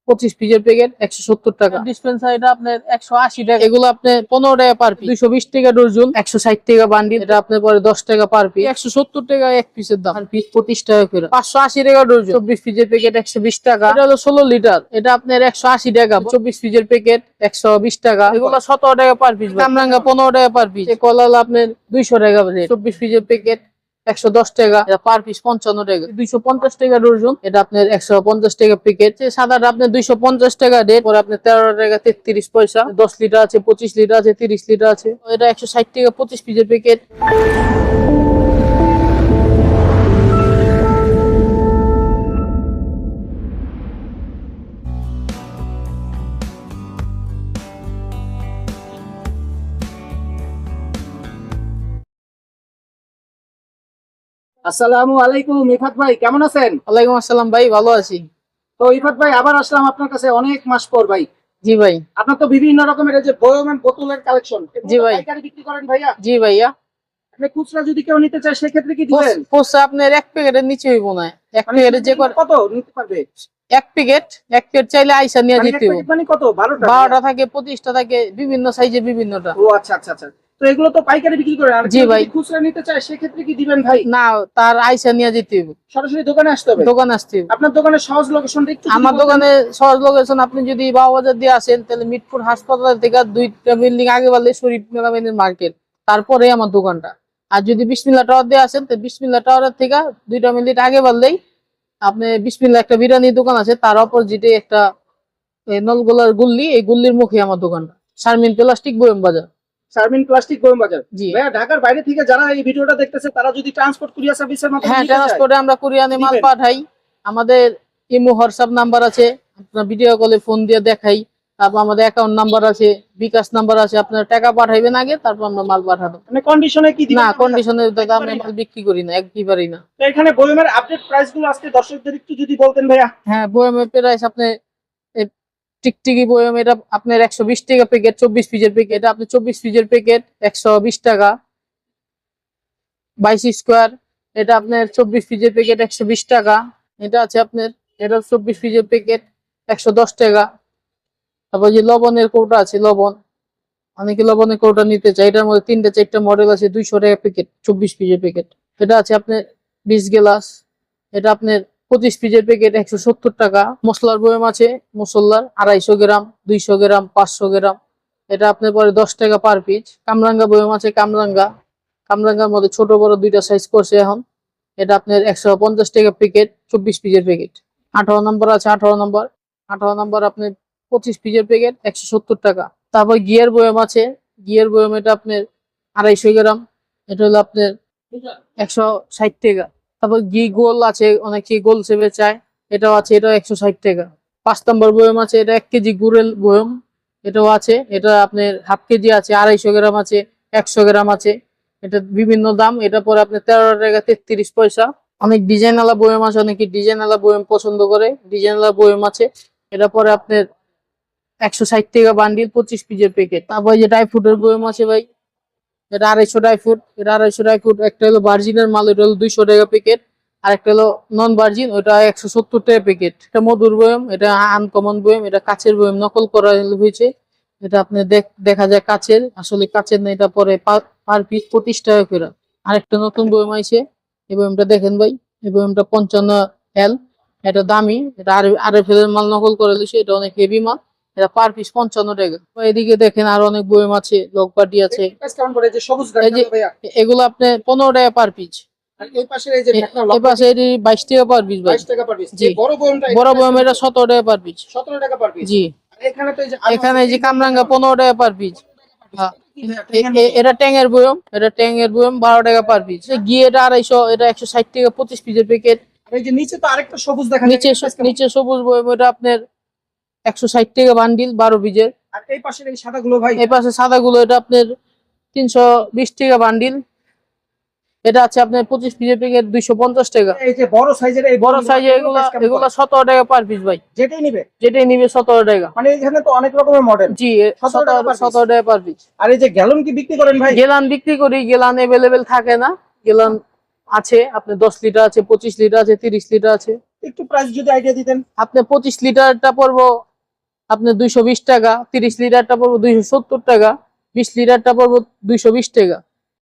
25 পিসের প্যাকেট 170 টাকা। ডিসপেন্সার এটা আপনার 180 টাকা। এগুলো আপনার 15 টাকা পার পিস। 220 টাকা ডজন, 160 টাকা বান্ডিল। এটা আপনার পরে 10 টাকা পার পিস। 170 টাকা এক পিসের দাম, আর পিস 25 টাকা করে। 580 টাকা ডজন। 24 পিসের প্যাকেট 120 টাকা। এটা হলো 16 লিটার, এটা আপনার 180 টাকা। 24 পিসের প্যাকেট 120 টাকা। এগুলো 17 টাকা পার পিস। কামরাঙ্গা 15 টাকা পার পিস। কলা আপনার 200 টাকা। 24 পিসের প্যাকেট 110 টাকা, পার পিস 55 টাকা। 250 টাকা ডজন, এটা আপনার 150 টাকা প্যাকেট। সাদাটা আপনার 250 টাকা রেট, পরে আপনার 13 টাকা 33 পয়সা। 10 লিটার আছে, 25 লিটার আছে, 30 লিটার আছে। এটা 160 টাকা 25 পিসের প্যাকেট। আসসালামু আলাইকুম ইফাত ভাই, কেমন আছেন? ওয়ালাইকুম আসসালাম ভাই, ভালো আছি। তো ইফাত ভাই, আবার আসলাম আপনার কাছে অনেক মাস পর ভাই। জি ভাই। আপনার তো বিভিন্ন রকমের এই যে বয়ম এন্ড বোতলের কালেকশন, জি ভাই। পাইকারি বিক্রি করেন ভাইয়া? জি ভাইয়া। আপনি খুচরা যদি কেউ নিতে চায় সেক্ষেত্রে কি দিবেন? পোস্ট আপনার এক প্যাকেটের নিচে হইব না। এক প্যাকেটে যে কত নিতে পারবে? এক প্যাকেট চাইলে আইসা নিয়ে যেতে হবে। মানে কত? 12টা? 12টা থাকে, 25টা থাকে, বিভিন্ন সাইজে বিভিন্নটা। ও আচ্ছা আচ্ছা আচ্ছা। তো এগুলো তো পাইকারি বিক্রি করেন, আর জি কেউ ভাই। যদি খুচরা নিতে চায় সেক্ষেত্রে কি দিবেন ভাই? না, তার আইসা নিয়ে যেতে হবে। সরাসরি দোকানে আসতে হবে? দোকান আসতে হবে। আপনার দোকানের সহজ লোকেশনটা একটু যদি আমার বলতেন। দোকানে সহজ লোকেশন, আপনি যদি বাবুবাজার দিয়ে আসেন তাহলে মিটপুর হাসপাতাল থেকে 2টা বিল্ডিং আগে বাড়লে শরীফ মেলামেনের মার্কেট, তারপরে আমার দোকানটা। আর যদি বিসমিল্লাহ টাওয়ার দিয়ে আসেন তো বিসমিল্লাহ টাওয়ারের থেকে 2টা মিনিট আগে বাড়লেই আপনি বিসমিল্লাহ একটা বিরিয়ানির দোকান আছে, তার অপোজিটে একটা নলগোলার গুল্লি, এই গুল্লির মুখে আমার দোকানটা। শারমিন প্লাস্টিক বয়ম বাজার। শারমিন প্লাস্টিক বয়ম বাজার। জি ভাইয়া, ঢাকার বাইরে থেকে যারা এই ভিডিওটা দেখতেছে তারা যদি ট্রান্সপোর্ট কুরিয়ার সার্ভিসের মাধ্যমে হ্যাঁ, নিতে চায়, ট্রান্সপোর্টে আমরা কুরিয়ানে মাল দিবেন? পাঠাই। আমাদের ইমো হোয়াটসঅ্যাপ নাম্বার আছে, আপনার ভিডিও কলে ফোন দিয়ে দেখাই। তারপর আমাদের অ্যাকাউন্ট নাম্বার আছে, বিকাশ নাম্বার আছে। আপনার টাকা পাঠাইবেন আগে, তারপর আমরা মাল পাঠাবো। মানে কন্ডিশনে কি দিবেন? না, কন্ডিশনের দামে মাল বিক্রি করি না, একবারই না। তো এখানে বয়মের আপডেট প্রাইস গুলো আজকে দর্শকদের একটু যদি বলতেন ভাইয়া। হ্যাঁ, বয়মের প্রাইস আপনি টিকটিকি বয়ম এটা আপনার 120 টাকা প্যাকেট। 24 পিসের প্যাকেট, এটা আপনি 24 পিসের প্যাকেট 120 টাকা। 22 স্কোয়ার, এটা আপনার 24 পিসের প্যাকেট 120 টাকা। এটা আছে আপনার, এটা 24 পিসের প্যাকেট 110 টাকা। তারপর যে লবণের কৌটা আছে, লবণ, অনেকে লবণের কৌটা নিতে চায়। এটার মধ্যে 3টা 4টা মডেল আছে, 200 টাকা প্যাকেট, 24 পিসের প্যাকেট। এটা আছে আপনার 20 গ্লাস, এটা আপনার 25 পিসের প্যাকেট 170 টাকা। মশলার বয়ম আছে, মশলার 250 গ্রাম, 200 গ্রাম, 500 গ্রাম, এটা আপনার পরে 10 টাকা পার পিস। কামরাঙ্গা বয়ম আছে, কামরাঙ্গার মধ্যে ছোট বড় 2টা সাইজ করছে এখন। এটা আপনার 150 টাকা প্যাকেট, 24 পিসের প্যাকেট। 18 নম্বর আছে, 18 নম্বর আপনার 25 পিসের প্যাকেট 170 টাকা। তারপর গিয়ার বয়ম আছে, গিয়ার বয়ম এটা আপনার 250 গ্রাম, এটা হলো আপনার 160 টাকা। তারপর ঘি গোল আছে, অনেকে গোল সেবে চায়, এটাও আছে, এটা 160 টাকা। 5 নম্বর বয়ম আছে, এটা 1 কেজি গুড়ের বয়ম, এটাও আছে। এটা আপনার হাফ কেজি আছে, 250 গ্রাম আছে, 100 গ্রাম আছে। এটা বিভিন্ন দাম। এটা পরে আপনার 13 টাকা 33 পয়সা। অনেক ডিজাইন আলা বয়ম আছে, অনেকে ডিজাইন আলা বয়ম পছন্দ করে, ডিজাইন আলা বয়ম আছে। এটা পরে আপনার 160 টাকা বান্ডিল, 25 পিসের প্যাকেট। তারপর যে ড্রাই ফ্রুটের বয়ম আছে ভাই, এটা 250 ড্রাই ফ্রুট, এটা 250 ড্রাই ফ্রুট। একটা হলো ভার্জিনের মাল, এটা হলো 200 টাকা প্যাকেট। আর একটা হলো নন ভার্জিন, ওটা 170 টাকা প্যাকেট। এটা মধুর বয়ম, এটা আনকমন বয়ম, এটা কাচের বয়ম, নকল করা হয়েছে। এটা আপনি দেখা যায় কাচের, আসলে কাচের না। এটা পরে পার পিস 25 টাকা করে। আরেকটা নতুন বয়ম আইছে, এই বয়মটা দেখেন ভাই, এই বয়মটা 55L, এটা দামি, এটা RFL এর মাল নকল করে দিয়েছে, এটা অনেক হেভি মাল। এটা পার পিস 55 টাকা। এদিকে দেখেন আরো অনেক বয়ম আছে, লক পার্টি আছে। কেমন করে যে সবুজ এই যে ভাইয়া? এগুলো আপনি 15 টাকা পার পিস। আর এই পাশে এই যে ঢাকনা এই পাশে 22 টাকা পার পিস ভাই। 22 টাকা পার পিস। জি। বড় বয়মটা বড় বয়ম এটা 17 টাকা পার পিস। 17 টাকা পার পিস। জি। আর এখানে তো এই যে এখানে এই যে কামরাঙ্গা 15 টাকা পার পিস। এটা ট্যাঙের বয়ম, এটা ট্যাঙের বয়ম 12 টাকা পার পিস। ঘি এটা 250, এটা 160 টাকা 25 পিসের প্যাকেট। আর এই যে নিচে তো আরেকটা সবুজ দেখা নিচে নিচে সবুজ বয়ম, এটা আপনার 160 টাকা বান্ডিল, 12 পিসের। আর এই পাশের এই সাদাগুলো ভাই? এই পাশে সাদাগুলো, এটা আপনার 320 টাকা বান্ডিল। এটা আছে আপনার 25 পিসের প্যাকেট, 250 টাকা। এই যে বড় সাইজের, এই বড় সাইজে এগুলা 17 টাকা পার পিস ভাই। যেটাই নিবে? যেটাই নিবে 17 টাকা। মানে এখানে তো অনেক রকমের মডেল। জি, 17 টাকা পার পিস। আর এই যে গ্যালন কি বিক্রি করেন ভাই? গেলান বিক্রি করি, গেলান अवेलेबल থাকে না। গেলান আছে আপনার 10 লিটার আছে, 25 লিটার আছে, 30 লিটার আছে। একটু প্রাইস যদি আইডিয়া দিতেন। আপনি 25 লিটারটা পড়বো আপনার 220 টাকা, 30 লিটারটা পড়বো 270 টাকা, 20 লিটারটা পড়বো 220 টাকা।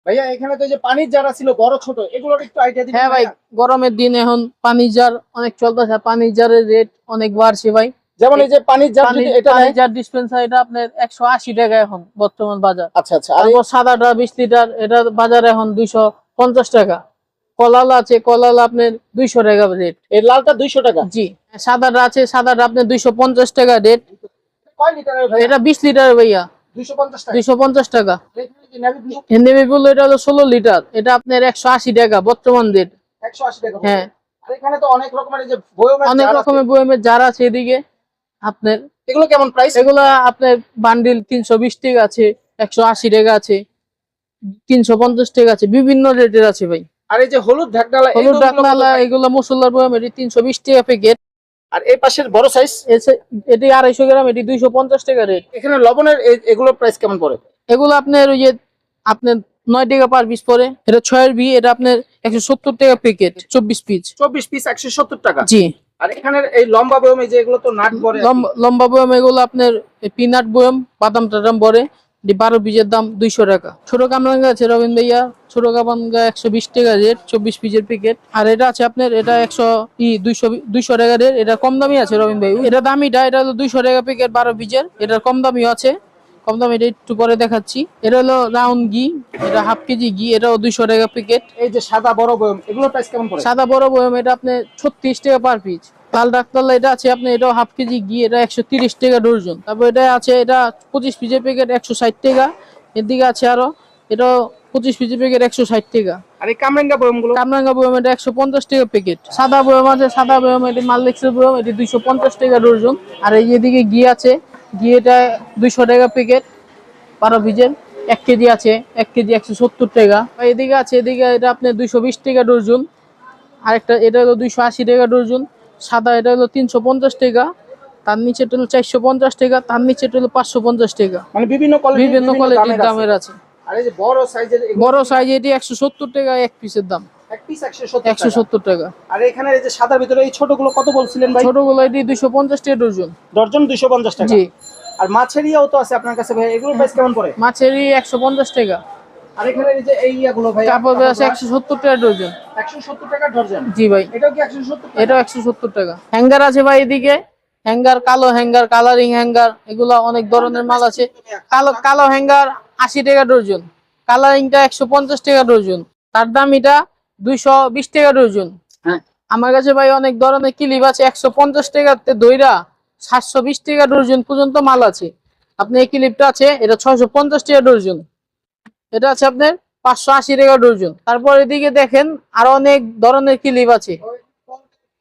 ভাইয়া এখানে তো এই যে পানির জার ছিল বড় ছোট, এগুলোর একটু আইডিয়া দিবেন? হ্যাঁ ভাই, গরমের দিন এখন পানির জার অনেক চলতেছে, পানির জারের রেট অনেক বাড়ছে ভাই। যেমন এই যে পানির জার, যদি এটা পানির জার ডিসপেন্সার এটা আপনার 180 টাকা এখন বর্তমান বাজার। আচ্ছা আচ্ছা। আর তারপর সাদাটা 20 লিটার, এটা বাজারে এখন 250 টাকা। কলালা আছে, কলালা আপনার 200 টাকা রেট। এই লালটা 200 টাকা। জি। সাদাটা আছে, সাদাটা আপনার 250 টাকা রেট। কয় লিটারের ভাই? এটা 20 লিটার ভাইয়া, 250 টাকা। 250 টাকা। এখানে যে নেভি ব্লু নেভি ব্লু এটা হলো 16 লিটার, এটা আপনার 180 টাকা বর্তমান রেট। 180 টাকা। হ্যাঁ, আর এখানে তো অনেক রকমের এই যে বয়মের অনেক জার আছে। রকমের বয়মের জার আছে এদিকে আপনার। এগুলো কেমন প্রাইস? এগুলা আপনার বান্ডিল 320 টাকা আছে, 180 টাকা আছে, 350 টাকা আছে, বিভিন্ন রেটের আছে ভাই। আর এই যে হলুদ ঢাকনালা, হলুদ ডাকনালা এগুলো মশলার বয়ম, এটি 320 টাকা প্যাকেট। আর এই পাশের বড় সাইজ এটি 250 গ্রাম, এটি 250 টাকা রেট। এখানে লবণের এগুলোর প্রাইস কেমন পড়ে? এগুলো আপনার ওই যে আপনার 9 টাকা পার পিস পড়ে। এটা 6 বি, এটা আপনার 170 টাকা প্যাকেট, 24 পিস। 24 পিস 170 টাকা। জি। আর এখানের এই লম্বা বয়ম, এই যে এগুলো তো নাট ভরে। লম্বা বয়ম এগুলো আপনার পিনাট বয়ম, বাদাম টাদাম ভরে, 12 পিসের দাম 200 টাকা। ছোট কামরাঙ্গা আছে রবিন ভাইয়া, ছোট কামরাঙ্গা 120 টাকা রেট, 24 পিসের প্যাকেট। আর এটা আছে আপনার, এটা 200 টাকা রেট, এটা কম দামি আছে রবিন ভাই। এটা দামিটা, এটা হলো 200 টাকা প্যাকেট 12 পিসের, এটা কম দামি আছে। কম দামি এটা একটু পরে দেখাচ্ছি। এটা হলো রাউন্ড ঘি, এটা হাফ কেজি ঘি, এটাও 200 টাকা প্যাকেট। এই যে সাদা বড় বয়ম, এগুলোর প্রাইস কেমন পড়ে? সাদা বড় বয়ম এটা আপনি 36 টাকা পার পিস। লাল ডাক্তারলা এটা আছে আপনি, এটাও হাফ কেজি ঘি, এটা 130 টাকা ডর্জন। তারপর এটা আছে, এটা 25 পিসের প্যাকেট 160 টাকা। এদিকে আছে আরো, এটাও 25 পিসের প্যাকেট 160 টাকা। আর এই কামরাঙ্গা বয়মগুলো? কামরাঙ্গা বয়ম এটা 150 টাকা প্যাকেট। সাদা বয়ম আছে, সাদা বয়ম এটি মাল্লেক্সের বয়ম, এটি 250 টাকা ডর্জন। আর এই এদিকে ঘি আছে, ঘি এটা 200 টাকা প্যাকেট 12 পিসের। 1 কেজি আছে, 1 কেজি 170 টাকা। এদিকে আছে, এদিকে এটা আপনার 220 টাকা ডর্জন। আরেকটা এটা হলো 280 টাকা ডর্জন। সাদা এটা হলো 350 টাকা, তার নিচে হলো 450 টাকা, তার নিচে হলো 550 টাকা। মানে বিভিন্ন কোয়ালিটির দামের আছে। আর এই যে বড় সাইজের, বড় সাইজ এটি 170 টাকা এক পিসের দাম, এক পিস 170 170 টাকা। আর এখানে এই যে সাদার ভিতরে এই ছোটগুলো কত বলছিলেন ভাই? ছোটগুলো এটি 250 টাকা ডর্জন। ডর্জন 250 টাকা। জি। আর মাছের ইয়াও তো আছে আপনার কাছে ভাই, এগুলোর প্রাইস কেমন পড়ে? মাছেরই 150 টাকা। আর এখানে এই যে এই ইয়াগুলো ভাই, কাপড় আছে 170 টাকা ডর্জন। 170 টাকা ডর্জন। জি ভাই, এটাও কি 170 টাকা? এটাও 170 টাকা। হ্যাঙ্গার আছে ভাই এদিকে, হ্যাঙ্গার, কালো হ্যাঙ্গার, কালারিং হ্যাঙ্গার, এগুলা অনেক ধরনের মাল আছে। কালো হ্যাঙ্গার 80 টাকা ডর্জন, কালারিংটা 150 টাকা ডর্জন, তার দাম এটা 220 টাকা ডর্জন। হ্যাঁ। আমার কাছে ভাই অনেক ধরনের ক্লিপ আছে, 150 টাকাতে দইরা 720 টাকা ডর্জন পর্যন্ত মাল আছে। আপনি এই ক্লিপটা আছে, এটা 650 টাকা ডর্জন। এটা আছে আপনার 580 টাকা ডর্জন। তারপর এদিকে দেখেন আরো অনেক ধরনের ক্লিপ আছে,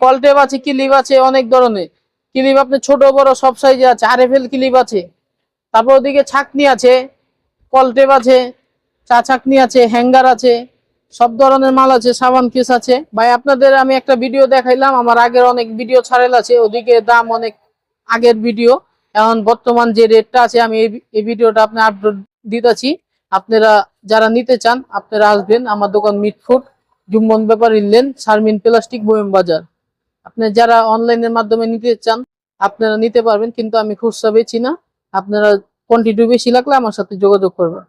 কলটেপ আছে, ক্লিপ আছে, অনেক ধরনের ক্লিপ আপনার ছোট বড় সব সাইজে আছে। আরএফএল ক্লিপ আছে। তারপর ওদিকে ছাকনি আছে, কলটেপ আছে, চা ছাকনি আছে, হ্যাঙ্গার আছে, সব ধরনের মাল আছে, সাবান কেস আছে। ভাই আপনাদের আমি একটা ভিডিও দেখাইলাম, আমার আগের অনেক ভিডিও ছাড়েল আছে, ওদিকে দাম অনেক আগের ভিডিও। এখন বর্তমান যে রেটটা আছে আমি এই ভিডিওটা আপনি আপলোড দিতেছি। আপনারা যারা নিতে চান আপনারা আসবেন আমার দোকান মিটফুড, জুম্মন ব্যাপারী লেন, শারমিন প্লাস্টিক, বয়ম বাজার। আপনি যারা অনলাইনের মাধ্যমে নিতে চান আপনারা নিতে পারবেন, কিন্তু আমি খুচরা বেচি না। আপনারা কোয়ান্টিটি বেশি লাগলে আমার সাথে যোগাযোগ করবেন।